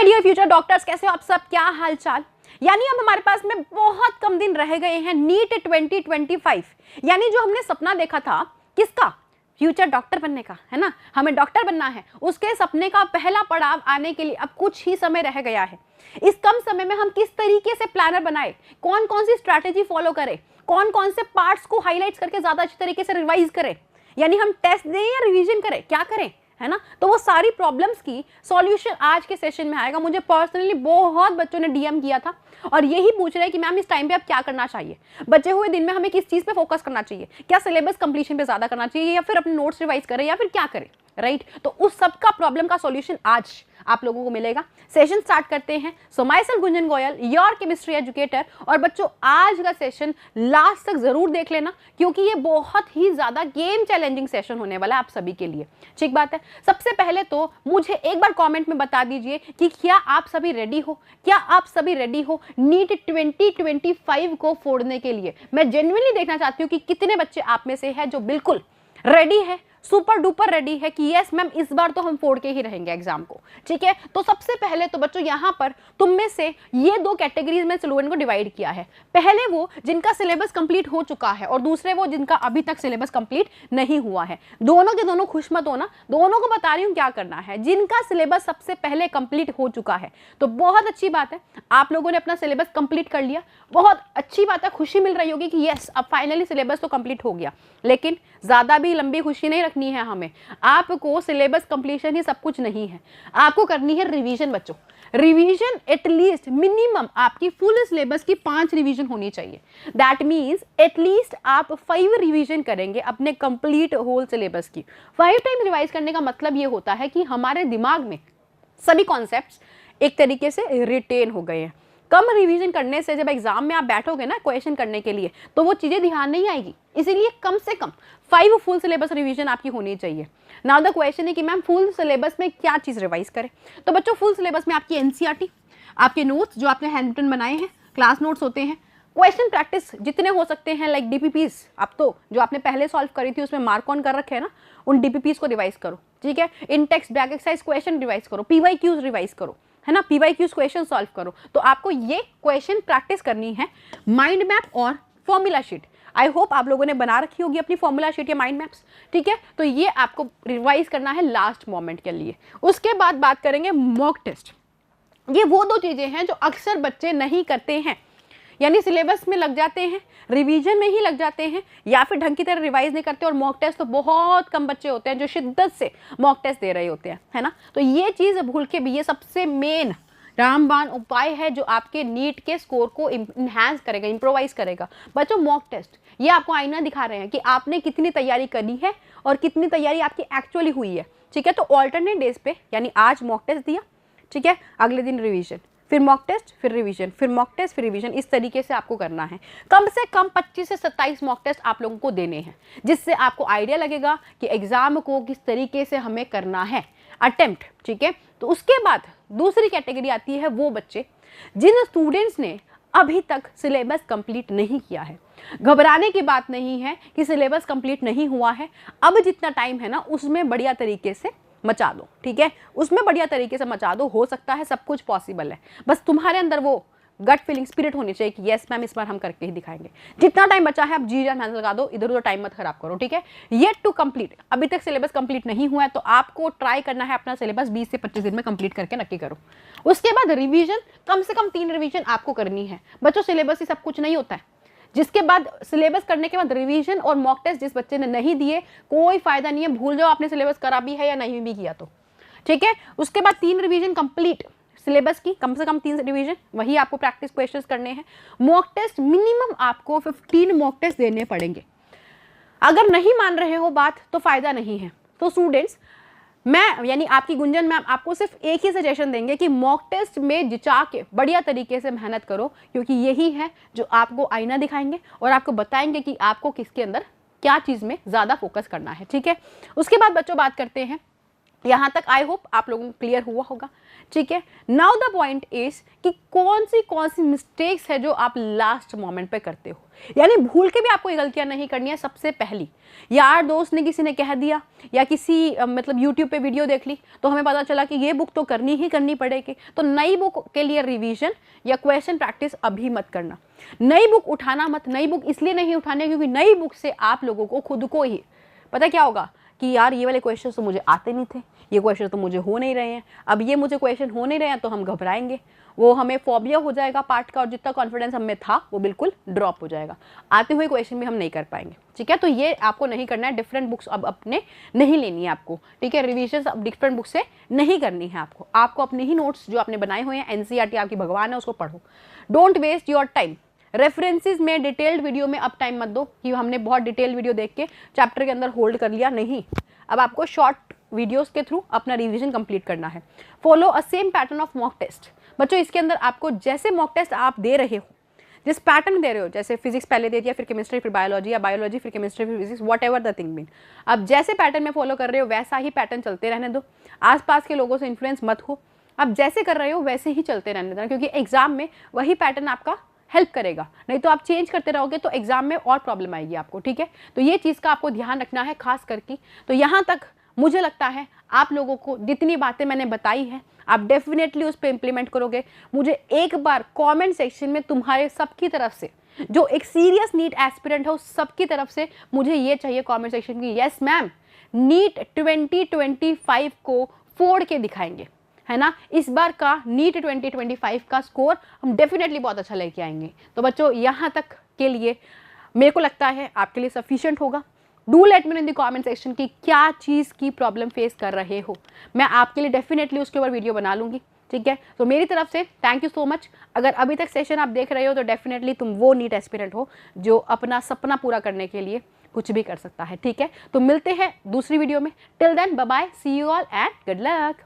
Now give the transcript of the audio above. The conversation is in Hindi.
माय डियर फ्यूचर डॉक्टर्स, कैसे हो आप सब, क्या हाल चाल। यानी अब हमारे पास में बहुत कम दिन रह गए हैं नीट 2025। यानी जो हमने सपना देखा था किसका, फ्यूचर डॉक्टर बनने का, है ना, हमें डॉक्टर बनना है, उसके सपने का पहला पड़ाव आने के लिए अब कुछ ही समय रह गया है। इस कम समय में हम किस तरीके से प्लानर बनाए, कौन कौन सी स्ट्रैटेजी फॉलो करें, कौन कौन से पार्ट्स को हाईलाइट्स करके ज्यादा अच्छी तरीके से रिवाइज करें, यानी हम टेस्ट दें या रिवीजन करें, क्या करें, है ना। तो वो सारी प्रॉब्लम्स की सॉल्यूशन आज के सेशन में आएगा। मुझे पर्सनली बहुत बच्चों ने डीएम किया था और यही पूछ रहे हैं कि मैम इस टाइम पे अब क्या करना चाहिए, बचे हुए दिन में हमें किस चीज़ पे फोकस करना चाहिए, क्या सिलेबस कंप्लीशन पे ज़्यादा करना चाहिए या फिर अपने नोट्स रिवाइज करें या फिर क्या करें, राइट। तो उस सब का प्रॉब्लम का सॉल्यूशन आज आप लोगों को मिलेगा। सेशन स्टार्ट करते हैं। So my self Gunjan Goyal, your chemistry educator. और बच्चों आज का सेशन लास्ट तक जरूर देख लेना क्योंकि ये बहुत ही ज्यादा गेम चैलेंजिंग सेशन होने वाला है आप सभी के लिए, ठीक बात है। सबसे पहले तो मुझे एक बार कमेंट में बता दीजिए कि क्या आप सभी रेडी हो, क्या आप सभी रेडी हो नीट 2025 को फोड़ने के लिए। मैं जेन्युइनली देखना चाहती हूँ कि कितने बच्चे आप में से हैं जो बिल्कुल रेडी है, सुपर डुपर रेडी है कि यस मैम इस बार तो हम फोड़ के ही रहेंगे एग्जाम को, ठीक है। तो सबसे पहले तो बच्चों यहाँ पर तुम में से ये दो कैटेगरीज में स्टूडेंट को डिवाइड किया है। पहले वो जिनका सिलेबस कंप्लीट हो चुका है और दूसरे वो जिनका अभी तक सिलेबस कंप्लीट नहीं हुआ है। दोनों के दोनों खुश मत होना, दोनों को बता रही हूँ क्या करना है। जिनका सिलेबस सबसे पहले कंप्लीट हो चुका है तो बहुत अच्छी बात है, आप लोगों ने अपना सिलेबस कंप्लीट कर लिया, बहुत अच्छी बात है, खुशी मिल रही होगी कि यस अब फाइनली सिलेबस तो कंप्लीट हो गया। लेकिन ज्यादा भी लंबी खुशी नहीं रखनी है हमें, आपको सिलेबस कंप्लीशन ही सब कुछ नहीं है, आपको करनी है रिवीजन। बच्चों रिवीजन एटलीस्ट मिनिमम आपकी फुल सिलेबस की 5 रिवीजन होनी चाहिए। दैट मीन्स एटलीस्ट आप 5 रिवीजन करेंगे अपने कंप्लीट होल सिलेबस की। 5 टाइम रिवाइज करने का मतलब ये होता है कि हमारे दिमाग में सभी कॉन्सेप्ट्स एक तरीके से रिटेन हो गए हैं। कम रिवीजन करने से जब एग्जाम में आप बैठोगे ना क्वेश्चन करने के लिए तो वो चीजें ध्यान नहीं आएगी, इसीलिए कम से कम 5 फुल सिलेबस रिवीजन आपकी होनी चाहिए। नाउ द क्वेश्चन है कि मैम फुल सिलेबस में क्या चीज रिवाइज करें। तो बच्चों फुल सिलेबस में आपकी एनसीईआरटी, आपके नोट्स जो आपने हैंड रिटन बनाए हैं, क्लास नोट्स होते हैं, क्वेश्चन प्रैक्टिस जितने हो सकते हैं लाइक डीपीपीस, आप तो जो आपने पहले सॉल्व करी थी उसमें मार्क ऑन कर रखे हैं ना, उन डीपीपीस को रिवाइज करो, ठीक है। In text back exercise question revise करो, पीवाईक्यूज रिवाइज करो, है ना, पीवाईक्यूज क्वेश्चन सॉल्व करो। तो आपको ये क्वेश्चन प्रैक्टिस करनी है। माइंड मैप और फॉर्मूला शीट आई होप आप लोगों ने बना रखी होगी अपनी फॉर्मूला शीट या माइंड मैप्स, ठीक है। तो ये आपको रिवाइज करना है लास्ट मोमेंट के लिए। उसके बाद बात करेंगे मॉक टेस्ट। ये वो दो चीजें हैं जो अक्सर बच्चे नहीं करते हैं, यानी सिलेबस में लग जाते हैं, रिवीजन में ही लग जाते हैं या फिर ढंग की तरह रिवाइज नहीं करते। और मॉक टेस्ट तो बहुत कम बच्चे होते हैं जो शिद्दत से मॉक टेस्ट दे रहे होते हैं, है ना। तो ये चीज़ भूल के भी, ये सबसे मेन रामबाण उपाय है जो आपके नीट के स्कोर को इन्हांस करेगा, इम्प्रोवाइज करेगा। बच्चों मॉक टेस्ट ये आपको आईना दिखा रहे हैं कि आपने कितनी तैयारी करी है और कितनी तैयारी आपकी एक्चुअली हुई है, ठीक है। तो ऑल्टरनेट डेज पे यानी आज मॉक टेस्ट दिया, ठीक है, अगले दिन रिवीजन, फिर मॉक टेस्ट, फिर रिवीजन, फिर मॉक टेस्ट, फिर रिवीजन, इस तरीके से आपको करना है। कम से कम 25 से 27 मॉक टेस्ट आप लोगों को देने हैं, जिससे आपको आइडिया लगेगा कि एग्जाम को किस तरीके से हमें करना है, अटेम्प्ट, ठीक है। तो उसके बाद दूसरी कैटेगरी आती है वो बच्चे जिन स्टूडेंट्स ने अभी तक सिलेबस कंप्लीट नहीं किया है। घबराने की बात नहीं है कि सिलेबस कंप्लीट नहीं हुआ है, अब जितना टाइम है ना उसमें बढ़िया तरीके से मचा दो, ठीक है, उसमें बढ़िया तरीके से मचा दो। हो सकता है सब कुछ पॉसिबल है, बस तुम्हारे अंदर वो गट फीलिंग स्पिरिट होनी चाहिए कि यस मैम इस बार हम करके ही दिखाएंगे। जितना टाइम बचा है आप जी जान मेहनत लगा दो, इधर उधर टाइम मत खराब करो, ठीक है। येट टू कंप्लीट, अभी तक सिलेबस कंप्लीट नहीं हुआ है तो आपको ट्राई करना है अपना सिलेबस 20 से 25 दिन में कंप्लीट करके नक्की करो। उसके बाद रिवीजन, कम से कम 3 रिवीजन आपको करनी है। बच्चों सिलेबस ही सब कुछ नहीं होता है, जिसके बाद सिलेबस करने के बाद रिवीजन और मॉक टेस्ट जिस बच्चे ने नहीं दिए कोई फायदा नहीं है, भूल जाओ आपने सिलेबस करा भी है या नहीं भी किया तो, ठीक है। उसके बाद 3 रिवीजन कंप्लीट सिलेबस की, कम से कम 3 रिवीजन, वही आपको प्रैक्टिस क्वेश्चंस करने हैं। मॉक टेस्ट मिनिमम आपको 15 मॉक टेस्ट देने पड़ेंगे। अगर नहीं मान रहे हो बात तो फायदा नहीं है। तो स्टूडेंट्स मैं यानी आपकी गुंजन मैम आपको सिर्फ एक ही सजेशन देंगे कि मॉक टेस्ट में जिचा के बढ़िया तरीके से मेहनत करो, क्योंकि यही है जो आपको आईना दिखाएंगे और आपको बताएंगे कि आपको किसके अंदर क्या चीज़ में ज़्यादा फोकस करना है, ठीक है। उसके बाद बच्चों बात करते हैं यहाँ तक आई होप आप लोगों को क्लियर हुआ होगा, ठीक है। नाउ द पॉइंट इज कि कौन सी मिस्टेक्स है जो आप लास्ट मोमेंट पे करते हो, यानी भूल के भी आपको ये गलतियां नहीं करनी है। सबसे पहली, यार दोस्त ने किसी ने कह दिया या किसी मतलब यूट्यूब पे वीडियो देख ली तो हमें पता चला कि ये बुक तो करनी ही करनी पड़ेगी, तो नई बुक के लिए रिवीजन या क्वेश्चन प्रैक्टिस अभी मत करना। नई बुक उठाना मत, नई बुक इसलिए नहीं उठाने क्योंकि नई बुक से आप लोगों को खुद को ही पता क्या होगा कि यार ये वाले क्वेश्चन तो मुझे आते नहीं थे, ये क्वेश्चन तो मुझे हो नहीं रहे हैं, अब ये मुझे क्वेश्चन हो नहीं रहे हैं तो हम घबराएंगे, वो हमें फोबिया हो जाएगा पार्ट का, और जितना कॉन्फिडेंस हमें था वो बिल्कुल ड्रॉप हो जाएगा, आते हुए क्वेश्चन भी हम नहीं कर पाएंगे, ठीक है। तो ये आपको नहीं करना है, डिफरेंट बुक्स अब अपने नहीं लेनी है आपको, ठीक है। रिविजन अब डिफरेंट बुक से नहीं करनी है आपको अपने ही नोट्स जो आपने बनाए हुए हैं, एनसीईआरटी आपकी भगवान है, उसको पढ़ो। Don't waste your time. References में डिटेल्ड वीडियो में अब टाइम मत दो कि हमने बहुत डिटेल वीडियो देख के चैप्टर के अंदर होल्ड कर लिया, नहीं। अब आपको शॉर्ट वीडियोस के थ्रू अपना रिवीजन कंप्लीट करना है। Follow a same pattern of mock test. बच्चों इसके अंदर आपको जैसे मॉक टेस्ट आप दे रहे हो, जिस पैटर्न दे रहे हो, जैसे फिजिक्स पहले दे दिया फिर केमिस्ट्री फिर बायोलॉजी, या बायोलॉजी फिर केमिस्ट्री फिर physics, what ever the thing mean, अब जैसे पैटर्न में फॉलो कर रहे हो वैसा ही पैटर्न चलते रहने दो। आसपास के लोगों से इन्फ्लुएंस मत हो, आप जैसे कर रहे हो वैसे ही चलते रहने देना, क्योंकि एग्जाम में वही पैटर्न आपका हेल्प करेगा, नहीं तो आप चेंज करते रहोगे तो एग्जाम में और प्रॉब्लम आएगी आपको, ठीक है। तो ये चीज़ का आपको ध्यान रखना है खास करके। तो यहाँ तक मुझे लगता है आप लोगों को जितनी बातें मैंने बताई हैं आप डेफिनेटली उस पर इम्प्लीमेंट करोगे। मुझे एक बार कमेंट सेक्शन में तुम्हारे सबकी तरफ से, जो एक सीरियस नीट एस्पिरेंट है उस सबकी तरफ से मुझे ये चाहिए कमेंट सेक्शन की, यस मैम नीट 2025 को फोड़ के दिखाएंगे, है ना। इस बार का नीट 2025 का स्कोर हम डेफिनेटली बहुत अच्छा लेके आएंगे। तो बच्चों यहाँ तक के लिए मेरे को लगता है आपके लिए सफिशिएंट होगा। Do let me in the comment section की क्या चीज़ की प्रॉब्लम फेस कर रहे हो, मैं आपके लिए डेफिनेटली उसके ऊपर वीडियो बना लूँगी, ठीक है। तो मेरी तरफ से थैंक यू सो मच। अगर अभी तक सेशन आप देख रहे हो तो डेफिनेटली तुम वो नीट एस्पिरेंट हो जो अपना सपना पूरा करने के लिए कुछ भी कर सकता है, ठीक है। तो मिलते हैं दूसरी वीडियो में, till then bye bye, see you all and good luck.